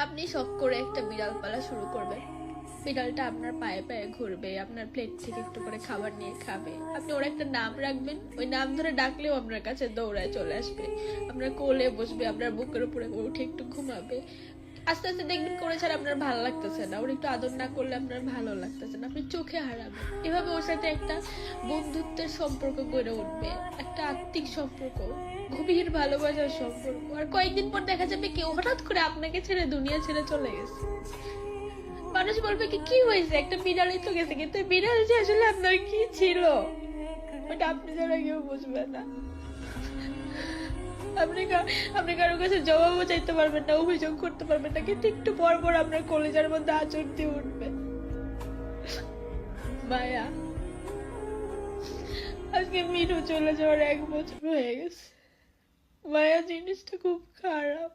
আপনি শখ করে একটা বিড়াল পালা শুরু করবেন। বিড়ালটা আপনার পায়ে পায়ে ঘুরবে, আপনার প্লেট থেকে একটু করে খাবার নিয়ে খাবে, আপনি ওর একটা নাম রাখবেন, ওই নাম ধরে ডাকলেও আপনার কাছে দৌড়ায় চলে আসবে, আপনার কোলে বসবে, আপনার বুকের উপরে উঠে একটু ঘুমাবে। আস্তে আস্তে দেখবেন করে ছাড়া আপনার ভালো লাগতেছে না, ওর একটু আদর না করলে আপনার ভালো লাগতেছে না, আপনি চোখে হারাবেন। এভাবে ওর সাথে একটা বন্ধুত্বের সম্পর্ক গড়ে উঠবে, একটা আত্মিক সম্পর্ক, গভীর ভালোবাসার সম্পর্ক। আর কয়েকদিন পর দেখা যাবে কেউ হঠাৎ করে আপনাকে ছেড়ে দুনিয়া ছেড়ে চলে গেছে। মানুষ বলবে কি কি হয়েছে, একটা বিড়ালই তো গেছে, কিন্তু বিড়াল যে আসলে আপনার কি ছিল ওটা আপনি ছাড়া কেউ বুঝবে না। আপনি কারো কাছে জবাবও চাইতে পারবেন না, অভিযোগ করতে পারবেন না, কিন্তু একটু পর পর আপনার কলেজার মধ্যে আঁচড় দিয়ে উঠবে মায়া। আজকে মিঠু চলে যাওয়ার 1 বছর হয়ে গেছে। মায়া জিনিসটা খুব খারাপ।